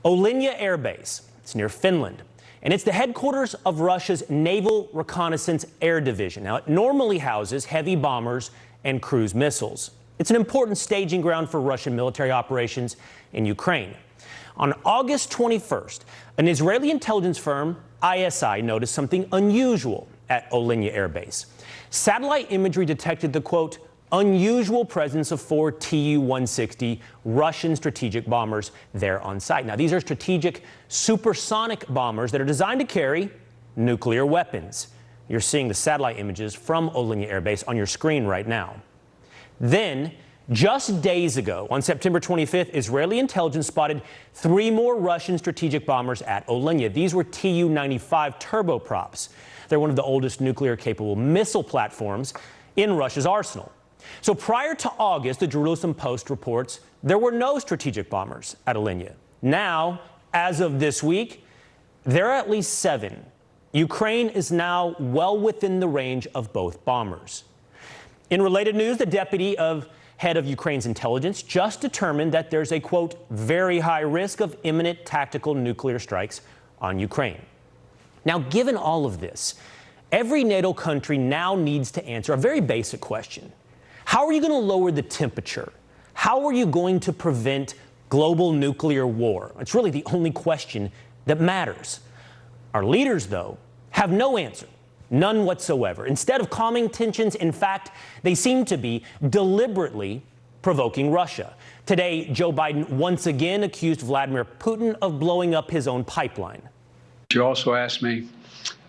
Olynya Air Base. It's near Finland, and it's the headquarters of Russia's Naval Reconnaissance Air Division. Now, it normally houses heavy bombers and cruise missiles. It's an important staging ground for Russian military operations in Ukraine. On August 21st, an Israeli intelligence firm, ISI, noticed something unusual at Olynya Air Base. Satellite imagery detected the, quote, unusual presence of 4 Tu-160 Russian strategic bombers there on site. Now, these are strategic supersonic bombers that are designed to carry nuclear weapons. You're seeing the satellite images from Olynya Air Base on your screen right now. Then, just days ago, on September 25th, Israeli intelligence spotted 3 more Russian strategic bombers at Olynya. These were Tu-95 turboprops. They're one of the oldest nuclear-capable missile platforms in Russia's arsenal. So prior to August, the Jerusalem Post reports there were no strategic bombers at Olynya. Now, as of this week, there are at least 7. Ukraine is now well within the range of both bombers. In related news, the head of Ukraine's intelligence just determined that there's a, quote, very high risk of imminent tactical nuclear strikes on Ukraine. Now, given all of this, every NATO country now needs to answer a very basic question. How are you going to lower the temperature? How are you going to prevent global nuclear war? It's really the only question that matters. Our leaders, though, have no answer. None whatsoever. Instead of calming tensions, in fact, they seem to be deliberately provoking Russia. Today, Joe Biden once again accused Vladimir Putin of blowing up his own pipeline. You also asked me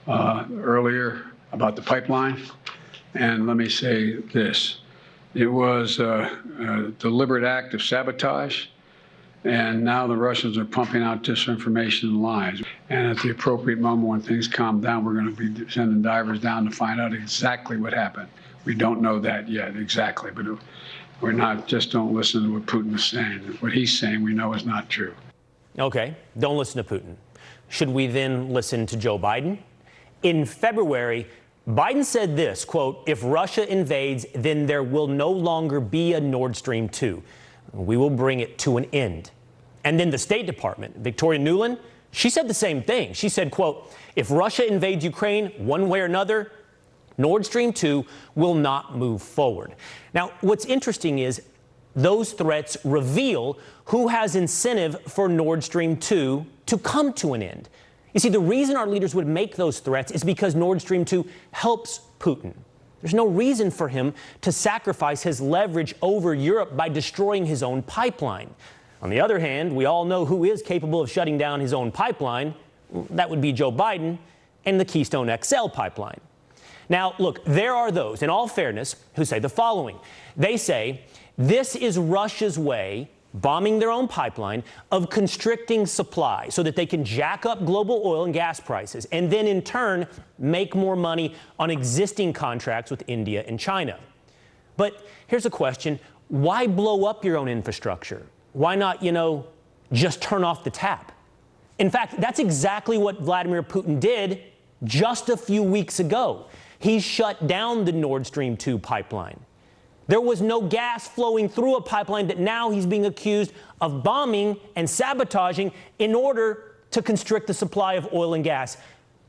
earlier about the pipeline, and let me say this. It was a deliberate act of sabotage, and now the Russians are pumping out disinformation and lies. And at the appropriate moment, when things calm down, we're going to be sending divers down to find out exactly what happened. We don't know that yet exactly, but we're not, just don't listen to what Putin is saying. What he's saying we know is not true. Okay, don't listen to Putin. Should we then listen to Joe Biden? In February, Biden said this, quote, if Russia invades, then there will no longer be a Nord Stream 2. We will bring it to an end. And then the State Department, Victoria Nuland, she said the same thing. She said, quote, if Russia invades Ukraine one way or another, Nord Stream 2 will not move forward. Now, what's interesting is those threats reveal who has incentive for Nord Stream 2 to come to an end. You see, the reason our leaders would make those threats is because Nord Stream 2 helps Putin. There's no reason for him to sacrifice his leverage over Europe by destroying his own pipeline. On the other hand, we all know who is capable of shutting down his own pipeline. That would be Joe Biden and the Keystone XL pipeline. Now, look, there are those, in all fairness, who say the following. They say this is Russia's way, bombing their own pipeline, of constricting supply so that they can jack up global oil and gas prices and then in turn make more money on existing contracts with India and China. But here's a question. Why blow up your own infrastructure? Why not, just turn off the tap? In fact, that's exactly what Vladimir Putin did just a few weeks ago. He shut down the Nord Stream 2 pipeline. There was no gas flowing through a pipeline that now he's being accused of bombing and sabotaging in order to constrict the supply of oil and gas,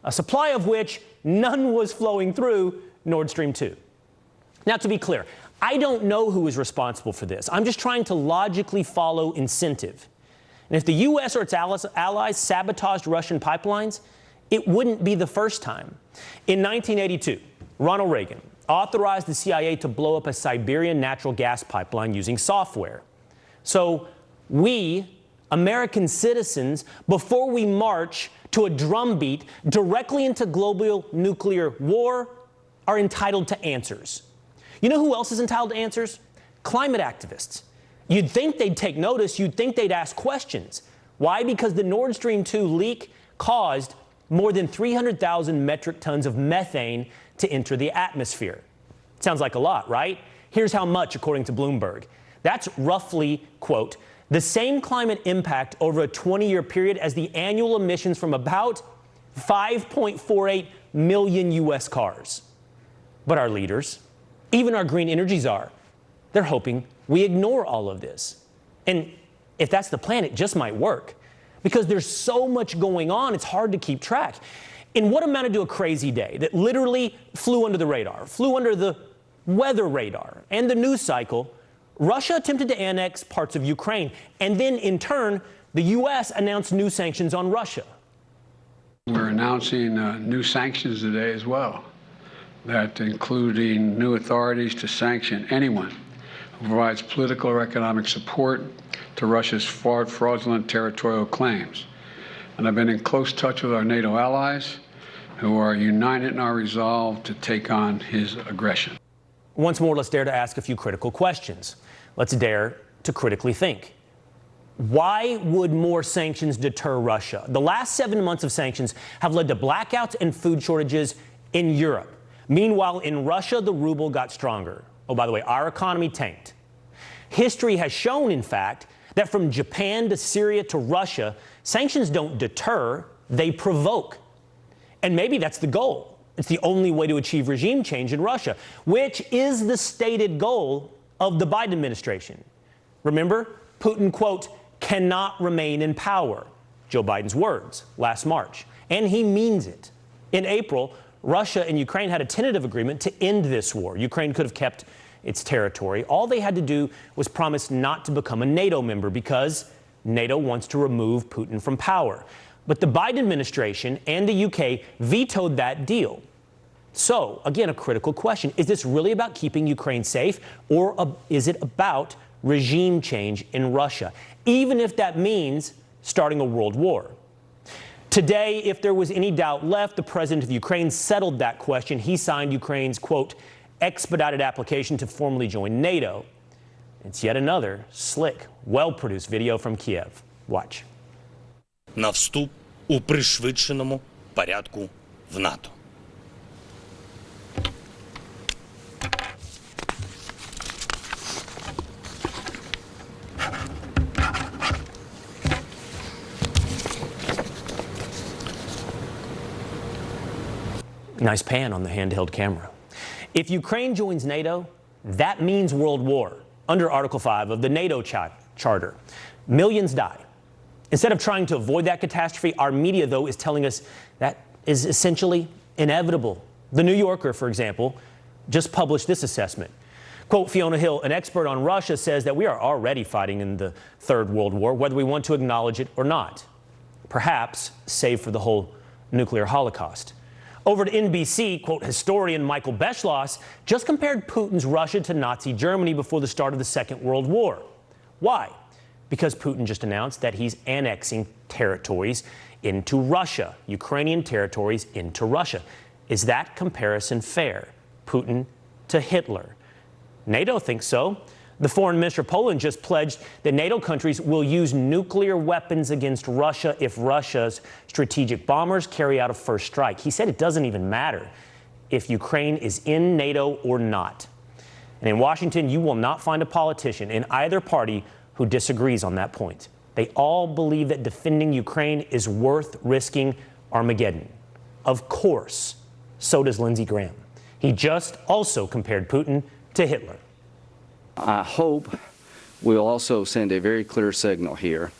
a supply of which none was flowing through Nord Stream 2. Now, to be clear, I don't know who is responsible for this. I'm just trying to logically follow incentive. And if the U.S. or its allies sabotaged Russian pipelines, it wouldn't be the first time. In 1982, Ronald Reagan authorized the CIA to blow up a Siberian natural gas pipeline using software. So we, American citizens, before we march to a drumbeat directly into global nuclear war, are entitled to answers. You know who else is entitled to answers? Climate activists. You'd think they'd take notice. You'd think they'd ask questions. Why? Because the Nord Stream 2 leak caused more than 300,000 metric tons of methane to enter the atmosphere. Sounds like a lot, right? Here's how much, according to Bloomberg. That's roughly, quote, the same climate impact over a 20-year period as the annual emissions from about 5.48 million U.S. cars. But our leaders, even our green energy czar, they're hoping we ignore all of this. And if that's the plan, it just might work. because there's so much going on, it's hard to keep track. In what amounted to a crazy day that literally flew under the radar, flew under the weather radar and the news cycle, Russia attempted to annex parts of Ukraine, and then in turn, the U.S. announced new sanctions on Russia. We're announcing new sanctions today as well, that including new authorities to sanction anyone who provides political or economic support to Russia's fraudulent territorial claims. And I've been in close touch with our NATO allies, who are united in our resolve to take on his aggression. Once more, let's dare to ask a few critical questions. Let's dare to critically think. Why would more sanctions deter Russia? The last 7 months of sanctions have led to blackouts and food shortages in Europe. Meanwhile, in Russia, the ruble got stronger. Oh, by the way, our economy tanked. History has shown, in fact, that from Japan to Syria to Russia, sanctions don't deter, they provoke. And maybe that's the goal. It's the only way to achieve regime change in Russia, which is the stated goal of the Biden administration. Remember, Putin, quote, cannot remain in power. Joe Biden's words last March. And he means it. In April, Russia and Ukraine had a tentative agreement to end this war. Ukraine could have kept its territory. All they had to do was promise not to become a NATO member because NATO wants to remove Putin from power. But the Biden administration and the UK vetoed that deal. So, again, a critical question. Is this really about keeping Ukraine safe, or is it about regime change in Russia, even if that means starting a world war? Today, if there was any doubt left, the president of Ukraine settled that question. He signed Ukraine's, quote, expedited application to formally join NATO. It's yet another slick, well-produced video from Kiev. Watch. На вступ у пришвидшеному порядку в НАТО. Nice pan on the handheld camera. If Ukraine joins NATO, that means world war under Article 5 of the NATO Charter. Millions die. Instead of trying to avoid that catastrophe, our media, though, is telling us that is essentially inevitable. The New Yorker, for example, just published this assessment. Quote, Fiona Hill, an expert on Russia, says that we are already fighting in the Third World War, whether we want to acknowledge it or not. Perhaps save for the whole nuclear holocaust. Over to NBC, quote, historian Michael Beschloss just compared Putin's Russia to Nazi Germany before the start of the Second World War. Why? Because Putin just announced that he's annexing territories into Russia, Ukrainian territories into Russia. Is that comparison fair? Putin to Hitler? NATO thinks so. The foreign minister of Poland just pledged that NATO countries will use nuclear weapons against Russia if Russia's strategic bombers carry out a first strike. He said it doesn't even matter if Ukraine is in NATO or not. And in Washington, you will not find a politician in either party who disagrees on that point. They all believe that defending Ukraine is worth risking Armageddon. Of course, so does Lindsey Graham. He just also compared Putin to Hitler. I hope we'll also send a very clear signal here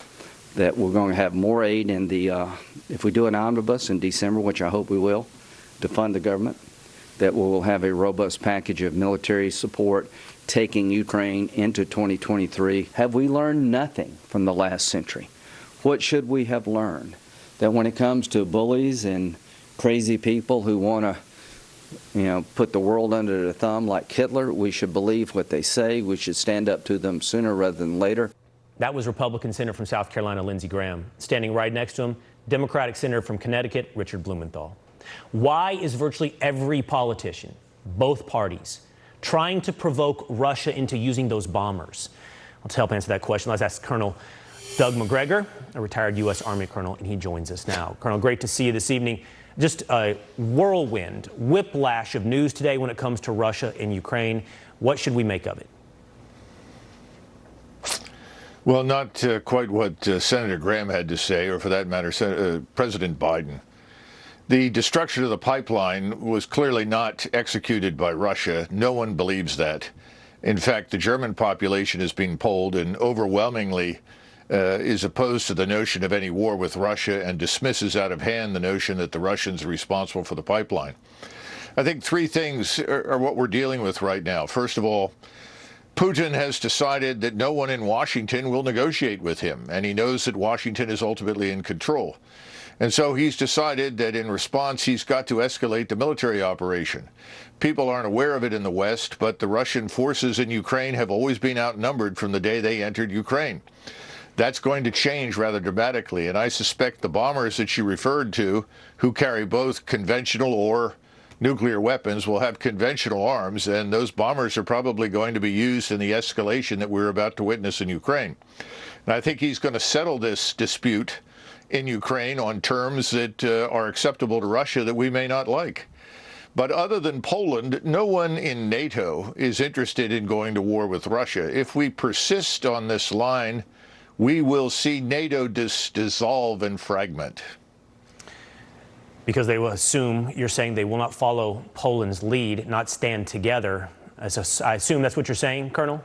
that we're going to have more aid in the, if we do an omnibus in December, which I hope we will, to fund the government, that we'll have a robust package of military support taking Ukraine into 2023. Have we learned nothing from the last century? What should we have learned? That when it comes to bullies and crazy people who want to put the world under their thumb like Hitler, we should believe what they say. We should stand up to them sooner rather than later. That was Republican Senator from South Carolina, Lindsey Graham. Standing right next to him, Democratic Senator from Connecticut, Richard Blumenthal. Why is virtually every politician, both parties, trying to provoke Russia into using those bombers? Well, to help answer that question, let's ask Colonel Doug Macgregor, a retired U.S. Army colonel, and he joins us now. Colonel, great to see you this evening. Just a whirlwind, whiplash of news today when it comes to Russia and Ukraine. What should we make of it? Well, not quite what Senator Graham had to say, or for that matter, President Biden. The destruction of the pipeline was clearly not executed by Russia. No one believes that. In fact, the German population is being polled, and overwhelmingly is opposed to the notion of any war with Russia and dismisses out of hand the notion that the Russians are responsible for the pipeline. I think three things are what we're dealing with right now. First of all, Putin has decided that no one in Washington will negotiate with him, and he knows that Washington is ultimately in control. And so he's decided that in response, he's got to escalate the military operation. People aren't aware of it in the West, but the Russian forces in Ukraine have always been outnumbered from the day they entered Ukraine. That's going to change rather dramatically, and I suspect the bombers that you referred to, who carry both conventional or nuclear weapons, will have conventional arms, and those bombers are probably going to be used in the escalation that we're about to witness in Ukraine. And I think he's going to settle this dispute in Ukraine on terms that are acceptable to Russia that we may not like. But other than Poland, no one in NATO is interested in going to war with Russia. If we persist on this line, we will see NATO dissolve and fragment. Because they will assume, you're saying they will not follow Poland's lead, not stand together. I assume that's what you're saying, Colonel?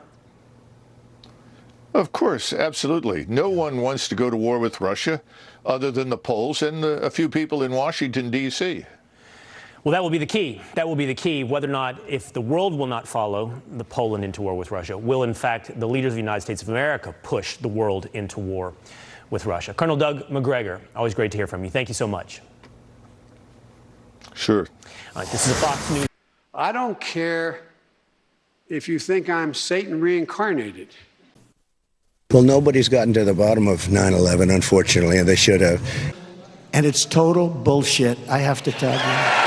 Of course, absolutely. No one wants to go to war with Russia other than the Poles and a few people in Washington, D.C. Well, that will be the key. That will be the key, whether or not, if the world will not follow the Poland into war with Russia, will, in fact, the leaders of the United States of America push the world into war with Russia. Colonel Doug Macgregor, always great to hear from you. Thank you so much. Sure. All right, this is a Fox News. I don't care if you think I'm Satan reincarnated. Well, nobody's gotten to the bottom of 9/11, unfortunately, and they should have. And it's total bullshit, I have to tell you.